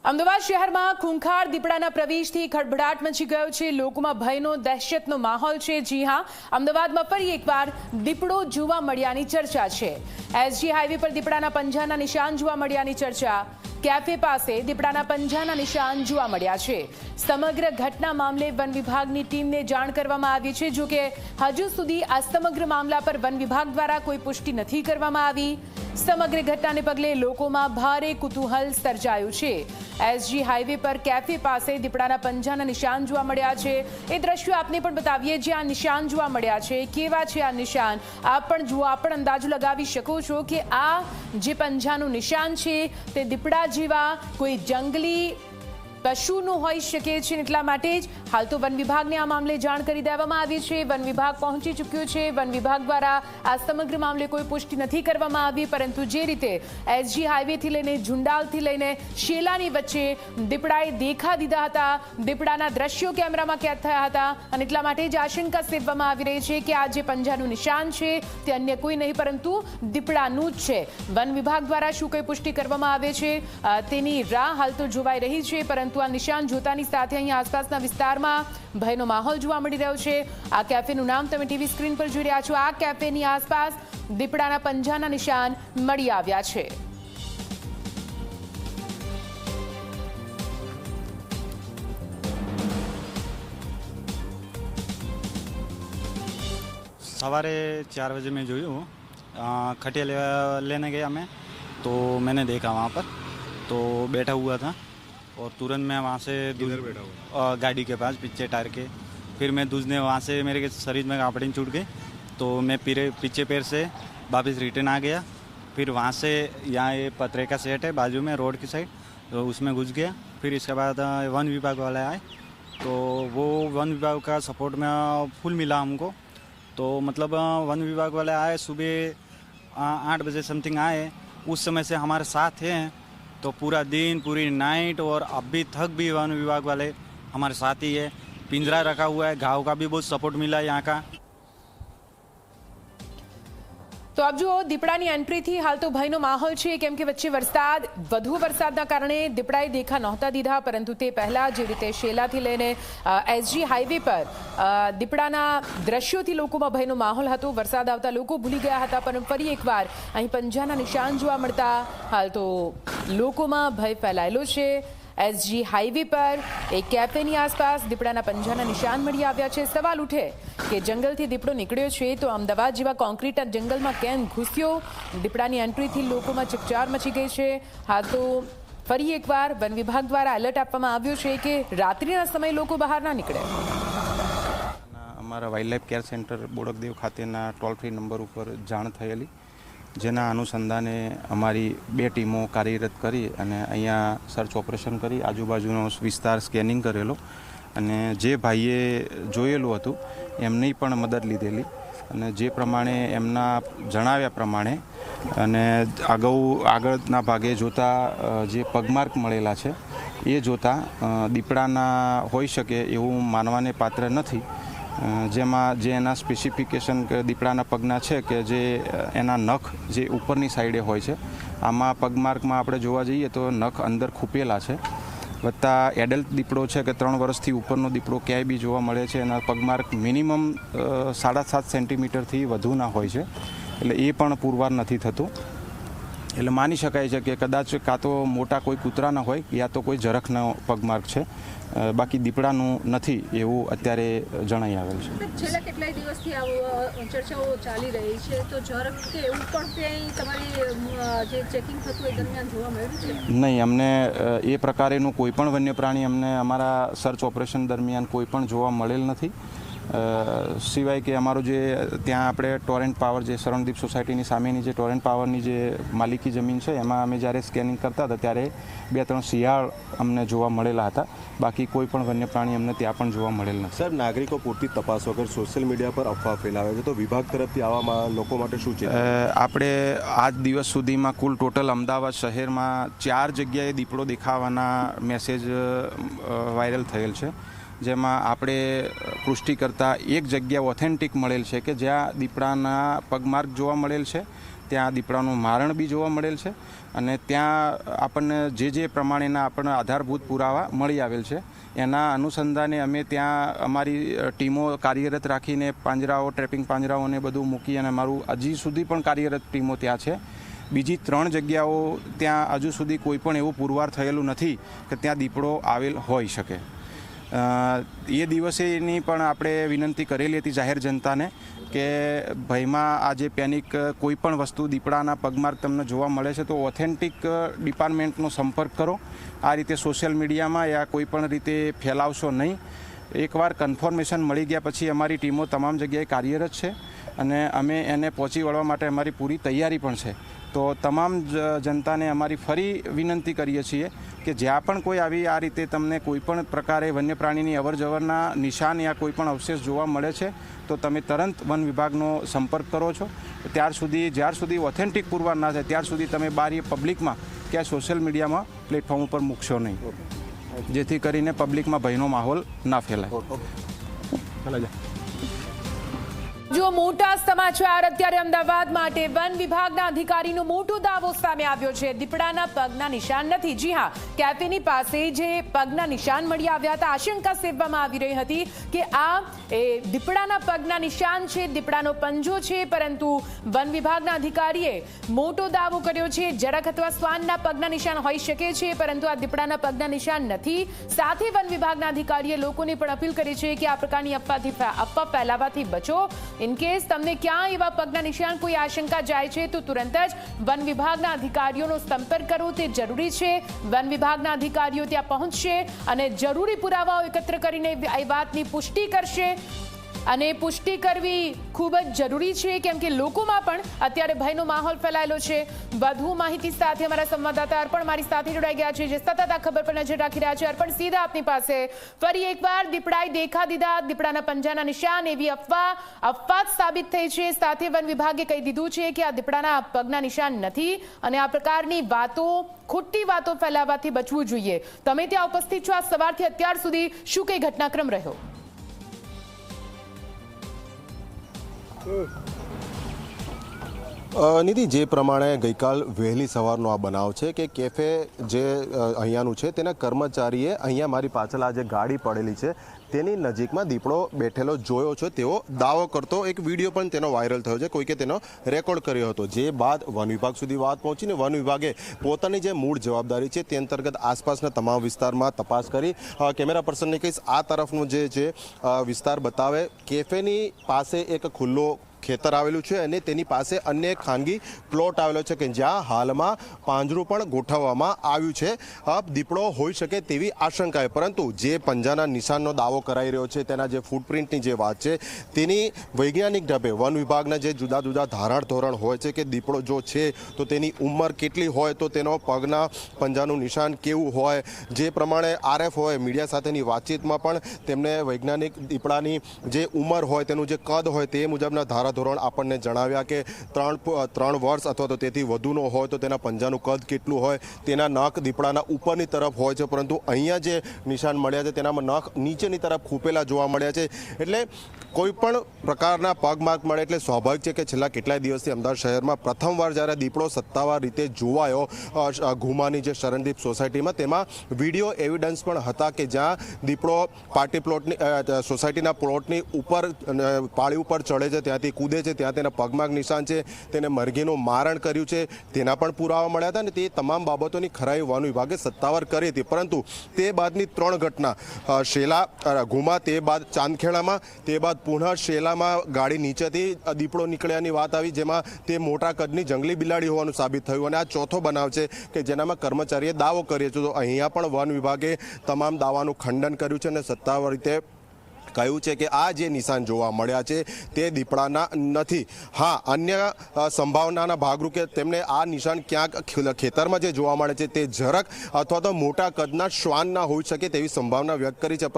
અમદાવાદ શહેરમાં ખૂંખાર દીપડાના પ્રવેશથી ખળભળાટ મચી ગયો છે। લોકોમાં ભયનો દહેશતનો માહોલ છે। જી હા, અમદાવાદમાં ફરી એકવાર દીપડો જોવા મળ્યાની ચર્ચા છે। એસજી હાઈવે પર દીપડાના પંજાના નિશાન જોવા મળ્યાની ચર્ચા। કેફે પાસે દીપડાના પંજાના નિશાન જોવા મળ્યા છે। સમગ્ર ઘટના મામલે વન વિભાગની ટીમને જાણ કરવામાં આવી છે। જો કે હજુ સુધી આ સમગ્ર મામલા પર વન વિભાગ દ્વારા કોઈ પુષ્ટિ નથી કરવામાં આવી। સમગ્ર ઘટનાને પગલે લોકોમાં ભારે કુતૂહલ સર્જાયું છે। એસજી હાઈવે પર કેફે પાસે દીપડાના પંજાના નિશાન જોવા મળ્યા છે। એ દ્રશ્યો આપને પણ બતાવીએ જે આ નિશાન જોવા મળ્યા છે। કેવા છે આ નિશાન આપ પણ જુઓ, આપ પણ અંદાજો લગાવી શકો છો કે આ જે પંજાનું નિશાન છે તે દીપડા જેવા કોઈ જંગલી પશુનું હોઈ શકે છે। એટલા માટે જ હાલ તો વન વિભાગને આ મામલે જાણ કરી દેવામાં આવી છે। વન વિભાગ પહોંચી ચૂક્યું છે। વન વિભાગ દ્વારા આ સમગ્ર મામલે કોઈ પુષ્ટિ નથી કરવામાં આવી, પરંતુ જે રીતે એસજી હાઈવેથી લઈને ઝુંડાલથી લઈને શેલાની વચ્ચે દીપડાએ દેખા દીધા હતા, દીપડાના દ્રશ્યો કેમેરામાં કેદ થયા હતા અને એટલા માટે જ આશંકા સેવવામાં આવી રહી છે કે આ જે પંજાનું નિશાન છે તે અન્ય કોઈ નહીં પરંતુ દીપડાનું જ છે। વન વિભાગ દ્વારા શું કોઈ પુષ્ટિ કરવામાં આવે છે તેની રાહ હાલ તો જોવાઈ રહી છે, પરંતુ આ નિશાન જોતાની સાથે અહીં આસપાસના વિસ્તારમાં ભયનો માહોલ જોવા મળી રહ્યો છે। આ કેફેનું નામ તમે ટીવી સ્ક્રીન પર જોઈ રહ્યા છો। આ કેફેની આસપાસ દીપડાના પંજાના નિશાન મળી આવ્યા છે। सवारे 4 बजे मैं જોયું खटिया लेने गया मैं, तो मैंने देखा वहाँ पर तो बैठा हुआ था और तुरंत मैं वहाँ से बैठा हुआ गाड़ी के पास पीछे टायर के। फिर मैं दूसरे वहाँ से मेरे शरीर में कापड़िंग छूट गई तो मैं पीछे पैर से वापस रिटर्न आ गया। फिर वहाँ से यहाँ ये पतरे का सेट है बाजू में रोड की साइड, तो उसमें घुस गया। फिर इसके बाद वन विभाग वाले आए तो वो वन विभाग का सपोर्ट में फुल मिला हमको। तो मतलब वन विभाग वाले आए सुबह 8 बजे समथिंग आए। उस समय से हमारे साथ हैं, तो पूरा दिन पूरी नाइट और अभी तक भी वन विभाग वाले हमारे साथ ही है। पिंजरा रखा हुआ है, गाँव का भी बहुत सपोर्ट मिला है यहाँ का। તો આપ જુઓ, દીપડાની એન્ટ્રીથી હાલ તો ભયનો માહોલ છે, કેમ કે વચ્ચે વધુ વરસાદના કારણે દીપડાએ દેખા નહોતા દીધા, પરંતુ તે પહેલા જે રીતે શેલાથી લઈને એસજી હાઈવે પર દીપડાના દ્રશ્યોથી લોકોમાં ભયનો માહોલ હતો। વરસાદ આવતા લોકો ભૂલી ગયા હતા, પરંતુ ફરી એકવાર અહીં પંજાના નિશાન જોવા મળતા હાલ તો લોકોમાં ભય ફેલાયેલો છે। એસજી હાઈવે પર એક કેફેની આસપાસ દીપડાના પંજાના નિશાન મળી આવ્યા છે। સવાલ ઉઠે કે જંગલથી દીપડો નીકળ્યો છે તો અમદાવાદ જેવા કોન્ક્રીટ જંગલમાં કેમ ઘૂસ્યો? દીપડાની એન્ટ્રીથી લોકોમાં ચકચાર મચી ગઈ છે। હાલ તો ફરી એકવાર વન વિભાગ દ્વારા એલર્ટ આપવામાં આવ્યો છે કે રાત્રિના સમયે લોકો બહાર ના નીકળે। અમારા wild life care centre Bodakdev ખાતેના ટોલ ફ્રી નંબર ઉપર જાણ થયેલી, જેના અનુસંધાને અમારી 2 ટીમો કાર્યરત કરી અને અહીંયા સર્ચ ઓપરેશન કરી આજુબાજુનો વિસ્તાર સ્કેનિંગ કરેલો અને જે ભાઈએ જોયેલું હતું એમની પણ મદદ લીધેલી અને જે પ્રમાણે એમના જણાવ્યા પ્રમાણે અને આગળના ભાગે જોતા જે પગમાર્ક મળેલા છે એ જોતા દીપડાના હોઈ શકે એવું માનવાને પાત્ર નથી। જેમાં જે એના સ્પેસિફિકેશન દીપડાના પગના છે કે જે એના નખ જે ઉપરની સાઈડે હોય છે, આમાં પગમાર્કમાં આપણે જોવા જઈએ તો નખ અંદર ખૂપેલા છે, વત્તા એડલ્ટ દીપડો છે કે 3 વર્ષથી ઉપરનો દીપડો ક્યાંય બી જોવા મળે છે એના પગમાર્ક મિનિમમ 7.5 સેન્ટીમીટરથી વધુના હોય છે, એટલે એ પણ પુરવાર નથી થતું। એટલે માની શકાય છે કે કદાચ કાં તો મોટા કોઈ કૂતરાના હોય યા તો કોઈ ઝરખનો પગમાર્ક છે, બાકી દીપડાનું નથી એવું અત્યારે જણાઈ આવેલ છે। છેલ્લા કેટલાય દિવસથી આવો ચર્ચાઓ ચાલી રહી છે, તો ઝરખ કે એવું પણ ક્યાંય તમારી જે ચેકિંગ થતું એ દરમિયાન જોવા મળ્યું છે? નહીં, અમને એ પ્રકારેનું કોઈ પણ વન્ય પ્રાણી અમને અમારા સર્ચ ઓપરેશન દરમિયાન કોઈ પણ જોવા મળેલ નથી। સિવાય કે અમારો જે ત્યાં આપણે ટોરેન્ટ પાવર જે શરણદીપ સોસાયટીની સામેની જે ટોરેન્ટ પાવરની જે માલિકી જમીન છે એમાં અમે જ્યારે સ્કેનિંગ કરતા હતા ત્યારે 2-3 શિયાળ અમને જોવા મળેલા હતા, બાકી કોઈ પણ વન્ય પ્રાણી અમને ત્યાં પણ જોવા મળેલ નથી। સાહેબ, નાગરિકો પૂરતી તપાસ વગર સોશિયલ મીડિયા પર અફવા ફેલાવે છે, તો વિભાગ તરફથી આવામાં લોકો માટે શું છે? આપણે આજ દિવસ સુધીમાં કુલ ટોટલ અમદાવાદ શહેરમાં 4 જગ્યાએ દીપડો દેખાવાના મેસેજ વાયરલ થયેલ છે, જેમાં આપણે પુષ્ટિ કરતાં એક જગ્યા ઓથેન્ટિક મળેલ છે કે જ્યાં દીપડાના પગમાર્ક જોવા મળેલ છે ત્યાં દીપડાનું મારણ બી જોવા મળેલ છે અને ત્યાં આપણને જે પ્રમાણેના આપણને આધારભૂત પુરાવા મળી આવેલ છે. એના અનુસંધાને અમે ત્યાં અમારી ટીમો કાર્યરત રાખીને પાંજરાઓ, ટ્રેપિંગ પાંજરાઓને બધું મૂકી અને અમારું હજી સુધી પણ કાર્યરત ટીમો ત્યાં છે. બીજી 3 જગ્યાઓ ત્યાં હજુ સુધી કોઈ પણ એવું પુરવાર થયેલું નથી કે ત્યાં દીપડો આવેલ હોઈ શકે. એ દિવસેની પણ આપણે વિનંતી કરેલી હતી જાહેર જનતાને કે ભયમાં આ જે પેનિક કોઈ પણ વસ્તુ દીપડાના પગમાર્ગ તમને જોવા મળે છે તો ઓથેન્ટિક ડિપાર્ટમેન્ટનો સંપર્ક કરો. આ રીતે સોશિયલ મીડિયામાં યા કોઈ પણ રીતે ફેલાવશો નહીં. એકવાર કન્ફર્મેશન મળી ગયા પછી અમારી ટીમો તમામ જગ્યાએ કાર્યરત છે અને અમે એને પહોંચી વળવા માટે અમારી પૂરી તૈયારી પણ છે. તો તમામ જનતાને અમારી ફરી વિનંતી કરીએ છીએ કે જ્યાં પણ કોઈ આવી આ રીતે તમને કોઈ પણ પ્રકારે વન્ય પ્રાણીની અવરજવરના નિશાન યા કોઈ પણ અવશેષ જોવા મળે છે તો તમે તરત વન વિભાગનો સંપર્ક કરો છો. જ્યાર સુધી ઓથેન્ટિક પુરવાર ના થાય ત્યાર સુધી તમે બહાર પબ્લિકમાં કે સોશિયલ મીડિયામાં પ્લેટફોર્મ ઉપર મૂકશો નહીં, જેથી કરીને પબ્લિકમાં ભયનો માહોલ ના ફેલાય. જો મોટા સમાચાર અત્યારે અમદાવાદ માટે વન વિભાગના અધિકારીનો મોટો દાવો સામે આવ્યો છે. દીપડાના પગના નિશાન નથી. જી હા, કેફેની પાસે જે પગના નિશાન મળી આવ્યા હતા, આશંકા સેવવામાં આવી રહી હતી કે આ દીપડાના પગના નિશાન છે, દીપડાનો પંજો છે, પરંતુ વન વિભાગના અધિકારીએ મોટો દાવો કર્યો છે જરાક અથવા શ્વાનના પગના નિશાન હોઈ શકે છે, પરંતુ આ દીપડાના પગના નિશાન નથી. સાથે વન વિભાગના અધિકારીએ લોકોને પણ અપીલ કરી છે કે આ પ્રકારની અફવા ફેલાવાથી બચો. ઇન કેસ તમને ક્યાં એવા પગના નિશાન કોઈ આશંકા જાય છે તો તુરંત જ વન વિભાગના અધિકારીઓનો સંપર્ક કરવો તે જરૂરી છે. વન વિભાગના અધિકારીઓ ત્યાં પહોંચશે અને જરૂરી પુરાવાઓ એકત્ર કરીને એ વાતની પુષ્ટિ કરશે અને પુષ્ટિ કરવી ખૂબ જ જરૂરી છે કેમ કે લોકોમાં પણ અત્યારે ભયનો માહોલ ફેલાયેલો છે. વધુ માહિતી સાથે અમારા સંવાદદાતા અર્પણ મારી સાથે જોડાઈ ગયા છે જે સતત આ ખબર પર નજર રાખી રહ્યા છે. અર્પણ, સીધા આપની પાસે. ફરી એકવાર દીપડાએ દેખા દીધા, દીપડાના પંજાના નિશાન, એવી અફવા સાબિત થઈ છે. સાથે વન વિભાગે કહી દીધું છે કે આ દીપડાના પગના નિશાન નથી અને આ પ્રકારની વાતો, ખોટી વાતો ફેલાવવાથી બચવું જોઈએ. તમે ત્યાં ઉપસ્થિત છો, આ સવારથી અત્યાર સુધી શું કઈ ઘટનાક્રમ રહ્યો? નિધિ, જે પ્રમાણે ગઈકાલ વહેલી સવારનો આ બનાવ છે કે કેફે જે અહીંયાનું છે તેના કર્મચારીએ અહીંયા મારી પાછળ આ જે ગાડી પડેલી છે તેની નજીકમાં દીપડો બેઠેલો જોયો છે તેવો દાવો કરતો એક વિડીયો પણ તેનો વાયરલ થયો છે. કોઈકે તેનો રેકોર્ડ કર્યો હતો. જે બાદ વન વિભાગ સુધી વાત પહોંચીને વન વિભાગે પોતાની જે મૂળ જવાબદારી છે તે અંતર્ગત આસપાસના તમામ વિસ્તારમાં તપાસ કરી. કેમેરા પર્સનને કહીશ આ તરફનો જે છે વિસ્તાર બતાવે. કેફેની પાસે એક ખુલ્લો ખેતર આવેલું છે અને તેની પાસે અન્ય એક ખાનગી પ્લોટ આવેલો છે કે જ્યાં હાલમાં પાંજરું પણ ગોઠવવામાં આવ્યું છે. દીપડો હોઈ શકે તેવી આશંકાએ, પરંતુ જે પંજાના નિશાનનો દાવો કરાઈ રહ્યો છે તેના જે ફૂટપ્રિન્ટની જે વાત છે તેની વૈજ્ઞાનિક ઢબે વન વિભાગના જે જુદા જુદા ધારણ ધોરણ હોય છે કે દીપડો જો છે તો તેની ઉંમર કેટલી હોય, તો તેનો પગના પંજાનું નિશાન કેવું હોય, જે પ્રમાણે RF હોય મીડિયા સાથેની વાતચીતમાં પણ તેમને વૈજ્ઞાનિક દીપડાની જે ઉંમર હોય, તેનું જે કદ હોય તે મુજબના ધારા ધોરણ આપણને જણાવ્યા કે 3 વર્ષ અથવા તો તેથી વધુનો હોય તો તેના પંજાનું કદ કેટલું હોય, તેના નખ દીપડાના ઉપરની તરફ હોય છે, પરંતુ અહીંયા જે નિશાન મળ્યા છે તેનામાં નખ નીચેની તરફ ખૂપેલા જોવા મળ્યા છે. એટલે કોઈ પણ પ્રકારના પગમાર્ક મળે એટલે સ્વાભાવિક છે કે છેલ્લા કેટલાય દિવસથી અમદાવાદ શહેરમાં પ્રથમવાર જ્યારે દીપડો સત્તાવાર રીતે જોવાયો ઘુમાની જે શરણદીપ સોસાયટીમાં, તેમાં વિડીયો એવિડન્સ પણ હતા કે જ્યાં દીપડો પાર્ટી પ્લોટની સોસાયટીના પ્લોટની ઉપર પાળી ઉપર ચડે છે, ત્યાંથી કૂદે છે, ત્યાં તેના પગમાર્ક નિશાન છે, તેને મરઘીનું મારણ કર્યું છે તેના પણ પુરાવા મળ્યા હતા. અને તે તમામ બાબતોની ખરાઈ વન વિભાગે સત્તાવાર કરી હતી. પરંતુ તે બાદની 3 ઘટના, શેલા ઘુમા, તે બાદ ચાંદખેડામાં, તે બાદ પુનઃ શેલામાં ગાડી નીચેથી દીપડો નીકળ્યાની વાત આવી, જેમાં તે મોટા કદની જંગલી બિલાડી હોવાનું સાબિત થયું. અને આ ચોથો બનાવ છે કે જેનામાં કર્મચારીએ દાવો કર્યો છે. તો અહીંયા પણ વન વિભાગે તમામ દાવાનું ખંડન કર્યું છે અને સત્તાવાર રીતે કહ્યું છે કે આ જે નિશાન જોવા મળ્યા છે તે દીપડાના નથી. હા, અન્ય સંભાવનાના ભાગરૂપે તેમને આ નિશાન ક્યાંક ખેતરમાં જે જોવા મળે છે તે ઝરખ અથવા તો મોટા કદના શ્વાનના હોઈ શકે તેવી સંભાવના વ્યક્ત કરી છે.